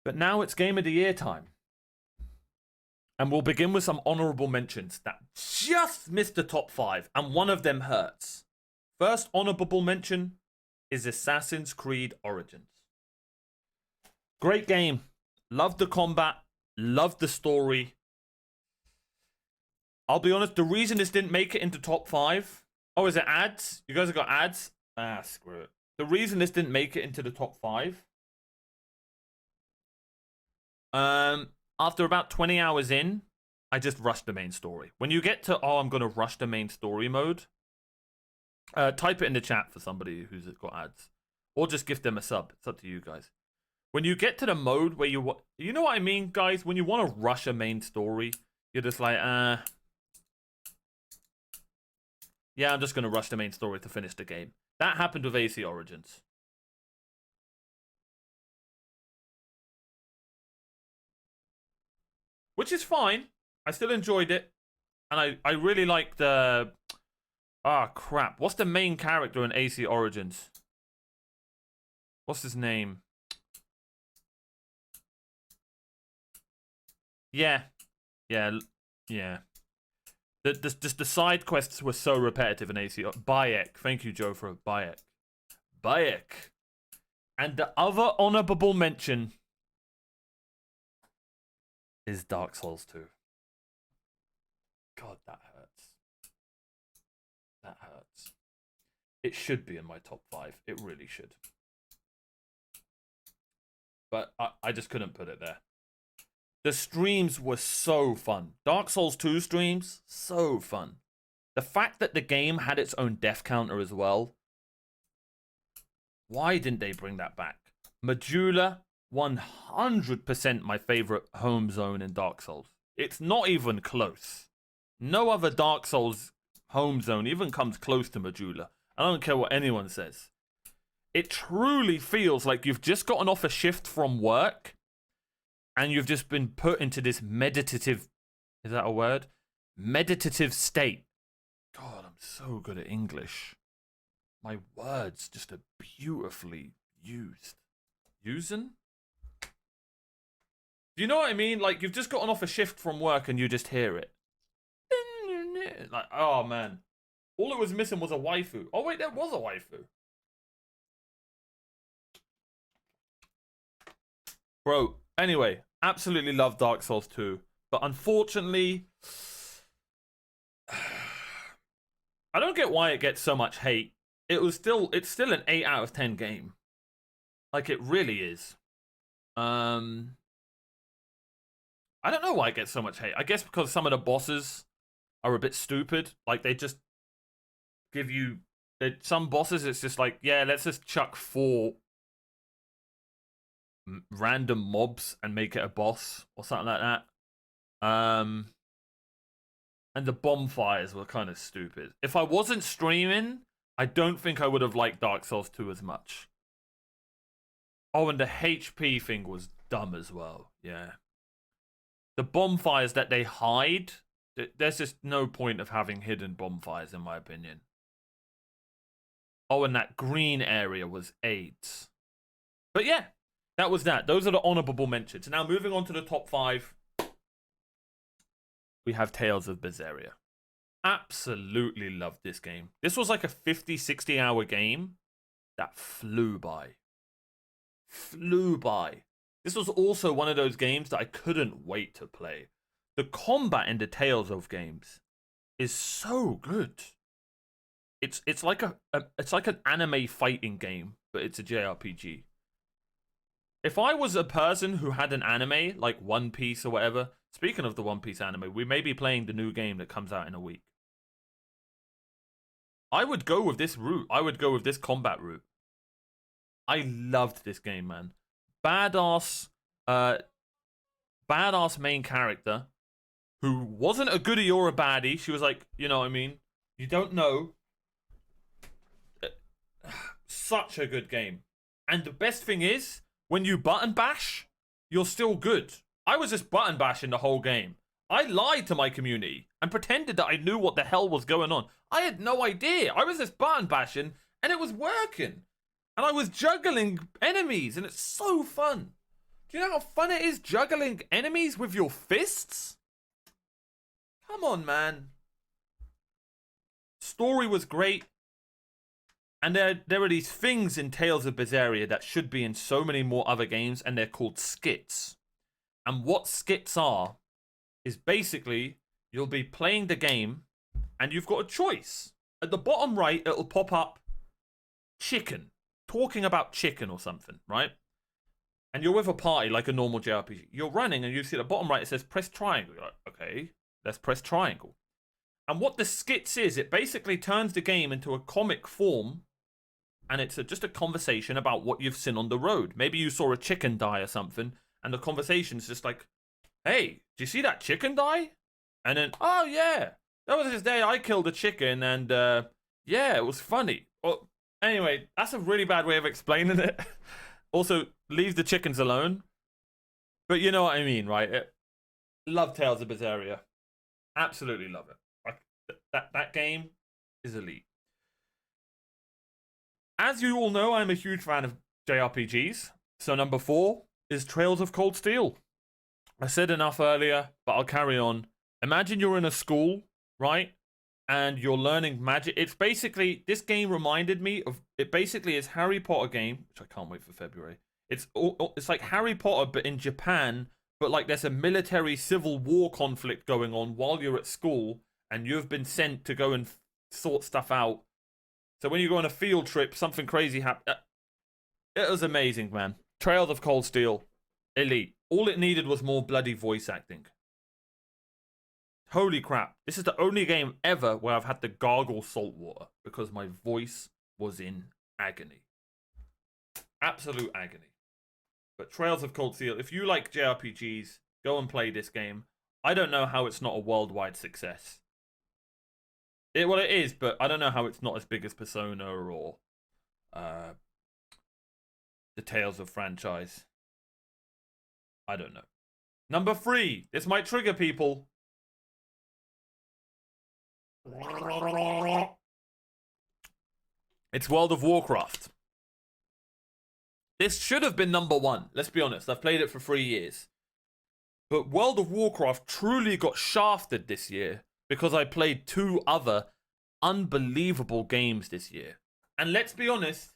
But now it's Game of the Year time. And we'll begin with some honorable mentions that just missed the top 5, and one of them hurts. First honorable mention is Assassin's Creed Origins. Great game. Loved the combat. Loved the story. I'll be honest, the reason this didn't make it into top 5... Oh, is it ads? You guys have got ads? Ah, screw it. The reason this didn't make it into the top 5... After about 20 hours in, I just rushed the main story. When you get to, oh, I'm going to rush the main story mode, type it in the chat for somebody who's got ads. Or just give them a sub. It's up to you guys. When you get to the mode where you know what I mean, guys? When you want to rush a main story, you're just like, yeah, I'm just going to rush the main story to finish the game. That happened with AC Origins. Which is fine. I still enjoyed it. And I really like the... Ah, crap. What's the main character in AC Origins? What's his name? Yeah. Yeah. Yeah. The side quests were so repetitive in AC. Bayek. Thank you, Joe, for Bayek. Bayek. And the other honorable mention is Dark Souls 2. God, that hurts. That hurts. It should be in my top 5. It really should. But I just couldn't put it there. The streams were so fun. Dark Souls 2 streams, so fun. The fact that the game had its own death counter as well. Why didn't they bring that back? Majula, 100% my favorite home zone in Dark Souls. It's not even close. No other Dark Souls home zone even comes close to Majula. I don't care what anyone says. It truly feels like you've just gotten off a shift from work and you've just been put into this meditative, is that a word? Meditative state. God, I'm so good at English. My words just are beautifully used. Using? Do you know what I mean? Like, you've just gotten off a shift from work and you just hear it. Like, oh, man. All it was missing was a waifu. Oh, wait, there was a waifu. Bro, anyway, absolutely love Dark Souls 2. But unfortunately, I don't get why it gets so much hate. It's still an 8 out of 10 game. Like, it really is. I don't know why it gets so much hate. I guess because some of the bosses are a bit stupid. Like, they just give you... Some bosses, it's just like, yeah, let's just chuck 4 random mobs and make it a boss or something like that. And the bonfires were kind of stupid. If I wasn't streaming, I don't think I would have liked Dark Souls 2 as much. Oh, and the HP thing was dumb as well. Yeah. The bonfires that they hide, there's just no point of having hidden bonfires, in my opinion. Oh, and that green area was 8. But yeah, that was that. Those are the honorable mentions. Now, moving on to the top 5. We have Tales of Berseria. Absolutely loved this game. This was like a 50, 60 hour game that flew by. Flew by. This was also one of those games that I couldn't wait to play. The combat in the Tales of games is so good. It's like an anime fighting game, but it's a JRPG. If I was a person who had an anime like One Piece or whatever, speaking of the One Piece anime, we may be playing the new game that comes out in a week. I would go with this route. I would go with this combat route. I loved this game, man. Badass main character who wasn't a goodie or a baddie. She was like, you know what I mean? You don't know. Such a good game. And the best thing is, when you button bash, you're still good. I was just button bashing the whole game. I lied to my community and pretended that I knew what the hell was going on. I had no idea. I was just button bashing and it was working. And I was juggling enemies and it's so fun. Do you know how fun it is juggling enemies with your fists? Come on, man. Story was great. And there are these things in Tales of Berseria that should be in so many more other games, and they're called skits. And what skits are is basically you'll be playing the game and you've got a choice. At the bottom right, it'll pop up chicken, talking about chicken or something, right? And you're with a party like a normal JRPG. You're running and you see at the bottom right, it says press triangle. You're like, okay, let's press triangle. And what the skits is, it basically turns the game into a comic form, and it's just a conversation about what you've seen on the road. Maybe you saw a chicken die or something, and the conversation's just like, hey, do you see that chicken die? And then, oh yeah, that was this day I killed a chicken, and yeah, it was funny. Well, anyway, that's a really bad way of explaining it. Also, leave the chickens alone. But you know what I mean, right? Love Tales of Berseria. Absolutely love it. Like, that game is elite. As you all know, I'm a huge fan of JRPGs. So number 4 is Trails of Cold Steel. I said enough earlier, but I'll carry on. Imagine you're in a school, right? And you're learning magic. It's basically, this game reminded me of, it basically is Harry Potter game, which I can't wait for February. It's like Harry Potter, but in Japan, but like there's a military civil war conflict going on while you're at school, and you've been sent to go and sort stuff out. So when you go on a field trip, something crazy happens. It was amazing, man. Trails of Cold Steel, elite. All it needed was more bloody voice acting. Holy crap. This is the only game ever where I've had to gargle salt water because my voice was in agony. Absolute agony. But Trails of Cold Steel, if you like JRPGs, go and play this game. I don't know how it's not a worldwide success. Well, it is, but I don't know how it's not as big as Persona or the Tales of franchise. I don't know. Number 3. This might trigger people. It's World of Warcraft. This should have been number 1. Let's be honest. I've played it for 3 years. But World of Warcraft truly got shafted this year because I played 2 other unbelievable games this year. And let's be honest,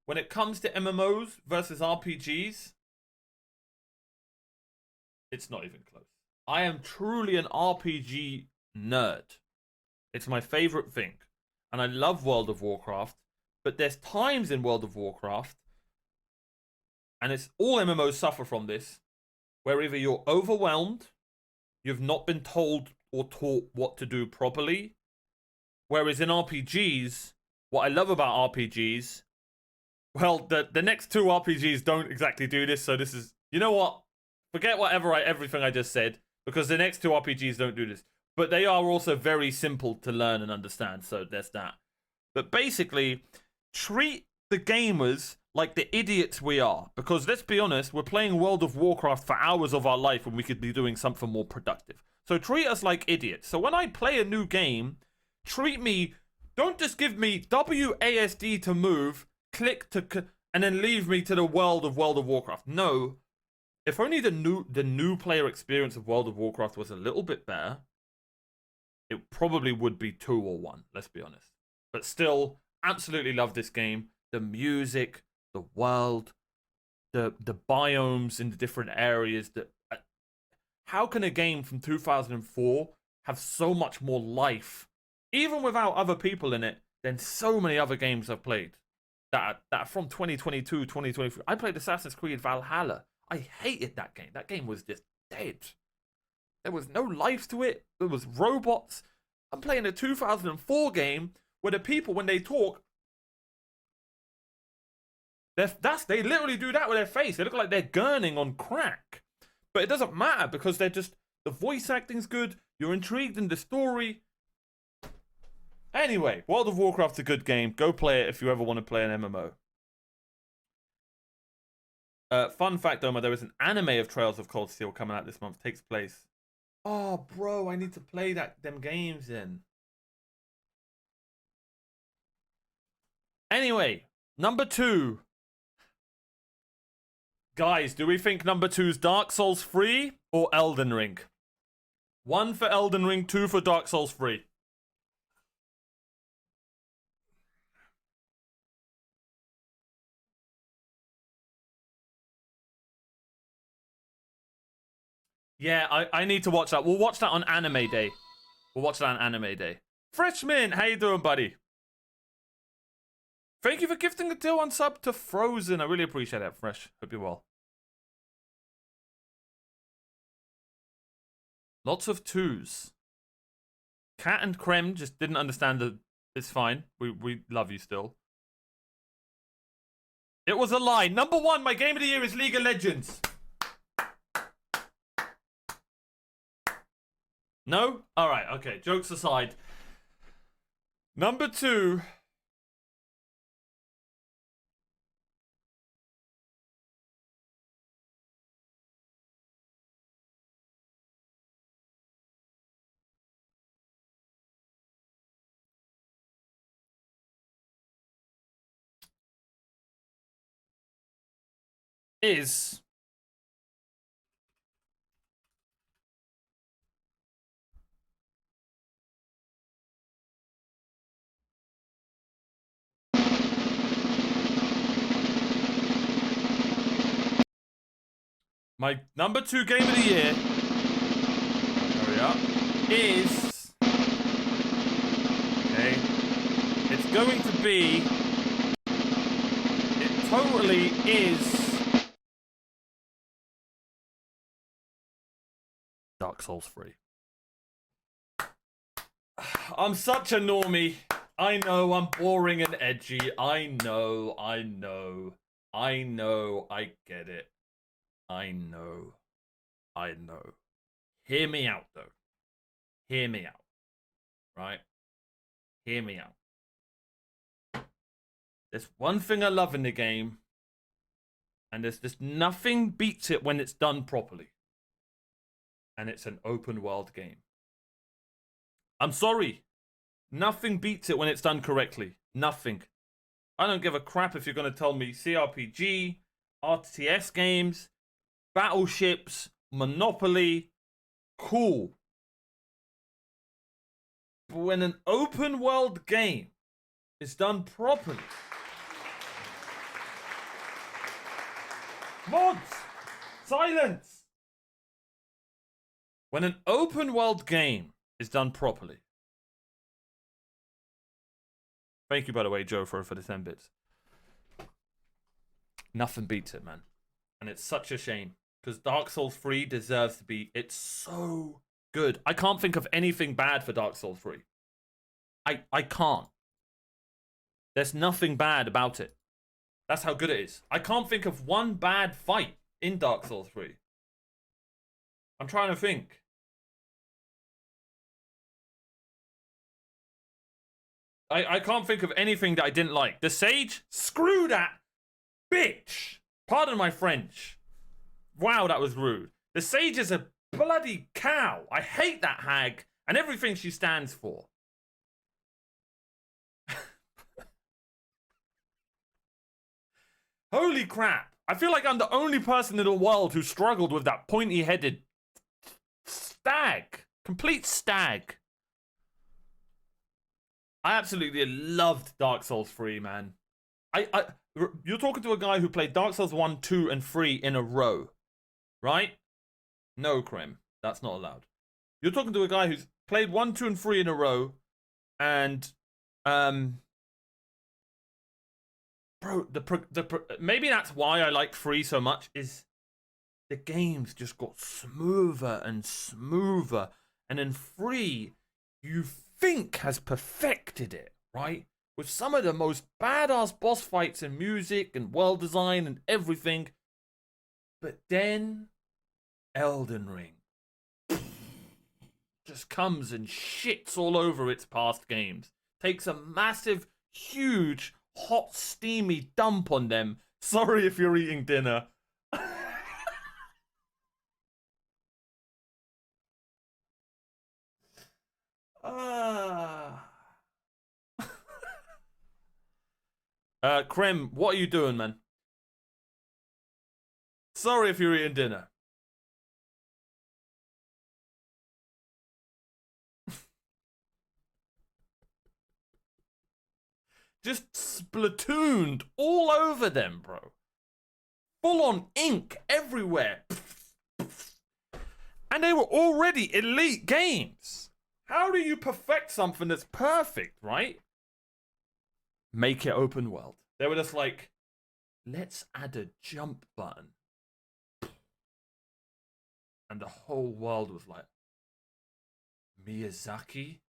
when it comes to MMOs versus RPGs, it's not even close. I am truly an RPG nerd. It's my favorite thing. And I love World of Warcraft, but there's times in World of Warcraft, and it's all MMOs suffer from this, where either you're overwhelmed, you've not been told or taught what to do properly. Whereas in RPGs, what I love about RPGs, well, the next 2 RPGs don't exactly do this. So this is, you know what? Forget everything I just said, because the next 2 RPGs don't do this. But they are also very simple to learn and understand. So there's that. But basically, treat the gamers like the idiots we are. Because let's be honest, we're playing World of Warcraft for hours of our life when we could be doing something more productive. So treat us like idiots. So when I play a new game, treat me, don't just give me WASD to move, click to, and then leave me to the world of Warcraft. No. If only the new player experience of World of Warcraft was a little bit better, it probably would be 2 or 1, let's be honest. But still, absolutely love this game. The music, the world, the biomes in the different areas. How can a game from 2004 have so much more life, even without other people in it, than so many other games I've played? That from 2022, 2023. I played Assassin's Creed Valhalla. I hated that game. That game was just dead. There was no life to it. There was robots. I'm playing a 2004 game where the people, when they talk, they literally do that with their face. They look like they're gurning on crack. But it doesn't matter because they're just, the voice acting's good. You're intrigued in the story. Anyway, World of Warcraft's a good game. Go play it if you ever want to play an MMO. Fun fact, Omar, there is an anime of Trails of Cold Steel coming out this month. Takes place. Oh, bro, I need to play them games then. Anyway, number 2. Guys, do we think number 2's Dark Souls 3 or Elden Ring? 1 for Elden Ring, 2 for Dark Souls 3. Yeah, I need to watch that. We'll watch that on Anime Day. We'll watch that on Anime Day. Freshman, how you doing, buddy? Thank you for gifting a deal on sub to Frozen. I really appreciate that, Fresh. Hope you're well. Lots of 2s. Cat and Krem just didn't understand the... It's fine. We love you still. It was a lie. Number 1, my game of the year is League of Legends. No? Alright, okay. Jokes aside. Number 2... is... My number 2 game of the year, hurry up, is, okay, it's going to be, it totally is Dark Souls 3. I'm such a normie. I know I'm boring and edgy. I know, I get it. I know. Hear me out, though. Hear me out. Right? Hear me out. There's one thing I love in the game, and there's just nothing beats it when it's done properly. And it's an open world game. I'm sorry. Nothing beats it when it's done correctly. Nothing. I don't give a crap if you're going to tell me CRPG, RTS games, battleships, Monopoly, cool. But when an open world game is done properly, mods, silence. When an open world game is done properly. Thank you, by the way, Joe, for the 10 bits. Nothing beats it, man. And it's such a shame. Because Dark Souls 3 deserves to be... It's so good. I can't think of anything bad for Dark Souls 3. I can't. There's nothing bad about it. That's how good it is. I can't think of one bad fight in Dark Souls 3. I'm trying to think. I can't think of anything that I didn't like. The Sage? Screw that bitch. Pardon my French. Wow, that was rude. The Sage is a bloody cow. I hate that hag and everything she stands for. Holy crap. I feel like I'm the only person in the world who struggled with that pointy-headed stag. Complete stag. I absolutely loved Dark Souls 3, man. You're talking to a guy who played Dark Souls 1, 2, and 3 in a row. Right? No, Krem. That's not allowed. You're talking to a guy who's played 1, 2, and 3 in a row. And, bro, maybe that's why I like 3 so much, is the games just got smoother and smoother. And in 3, you think has perfected it, right? With some of the most badass boss fights and music and world design and everything. But then Elden Ring just comes and shits all over its past games. Takes a massive, huge, hot, steamy dump on them. Sorry if you're eating dinner. Krem, what are you doing, man? Sorry if you're eating dinner. Just splatooned all over them, bro. Full on ink everywhere. And they were already elite games. How do you perfect something that's perfect, right? Make it open world. They were just like, let's add a jump button. And the whole world was like, Miyazaki?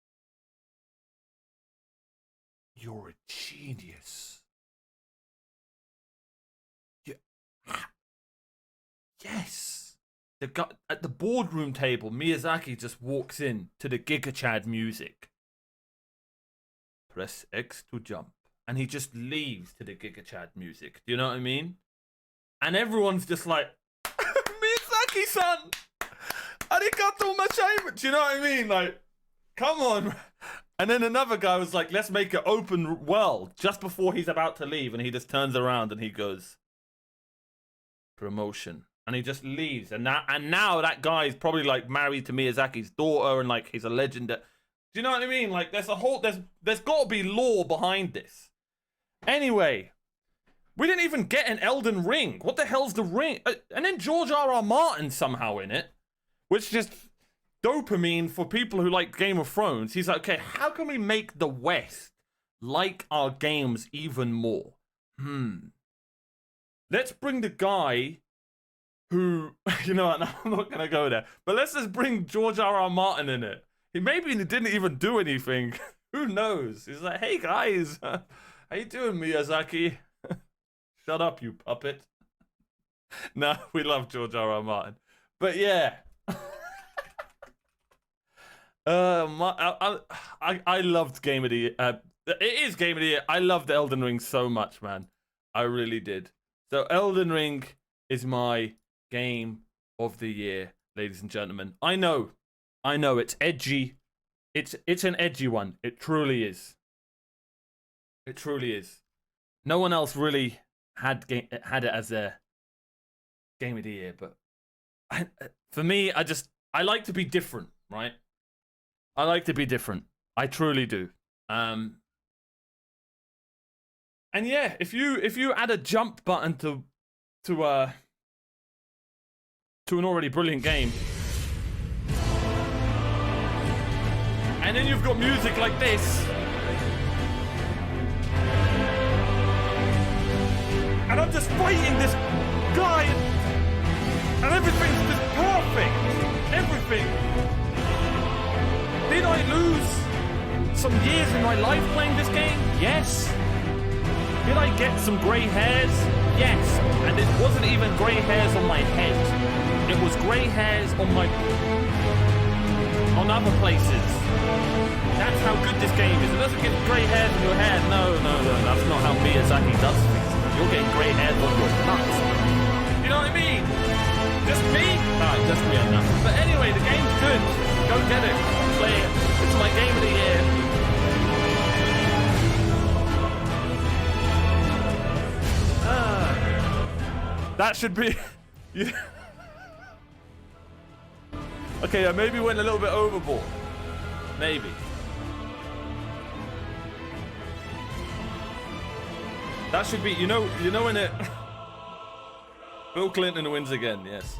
You're a genius. Yeah. Yes. At the boardroom table, Miyazaki just walks in to the Giga Chad music. Press X to jump. And he just leaves to the Giga Chad music. Do you know what I mean? And everyone's just like, Miyazaki-san! Arigato machaima! Do you know what I mean? Like, come on. And then another guy was like, let's make it open world just before he's about to leave. And he just turns around and he goes, promotion. And he just leaves. And now that guy is probably like married to Miyazaki's daughter and like he's a legend. Do you know what I mean? Like there's got to be lore behind this. Anyway, we didn't even get an Elden Ring. What the hell's the ring? And then George R.R. Martin somehow in it, which just dopamine for people who like Game of Thrones. He's like, okay, how can we make the West like our games even more? Let's bring the guy who, you know, I'm not going to go there, but let's just bring George R.R. Martin in it. He maybe didn't even do anything. Who knows? He's like, hey guys, how you doing, Miyazaki? Shut up, you puppet. No, we love George R.R. Martin. But yeah. I loved Game of the Year. It is Game of the Year. I loved Elden Ring so much, man. I really did. So Elden Ring is my Game of the Year, ladies and gentlemen. I know, it's edgy. It's an edgy one. It truly is. It truly is. No one else really had it as a Game of the Year, but for me, I like to be different, right? I like to be different. I truly do. And yeah, if you add a jump button to an already brilliant game, and then you've got music like this, and I'm just fighting this guy, and everything's just perfect. Everything. Did I lose some years in my life playing this game? Yes. Did I get some grey hairs? Yes. And it wasn't even grey hairs on my head. It was grey hairs on other places. That's how good this game is. It doesn't get grey hairs in your hair. No. That's not how Miyazaki does things. You're getting grey hairs on your nuts. You know what I mean? Just me? No, just me on that. But anyway, the game's good. Go get it. Play it. It's my Game of the Year. That should be... Okay, I maybe went a little bit overboard. Maybe. That should be... You know when it... Bill Clinton wins again, yes.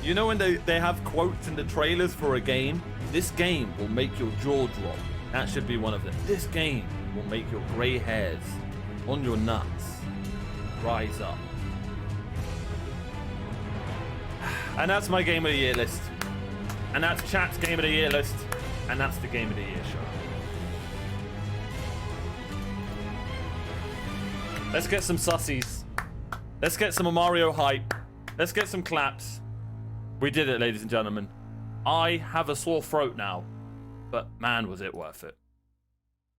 You know when they have quotes in the trailers for a game? This game will make your jaw drop. That should be one of them. This game will make your grey hairs on your nuts rise up. And that's my Game of the Year list. And that's chat's Game of the Year list. And that's the Game of the Year show. Let's get some sussies. Let's get some Mario hype. Let's get some claps. We did it, ladies and gentlemen. I have a sore throat now. But man, was it worth it.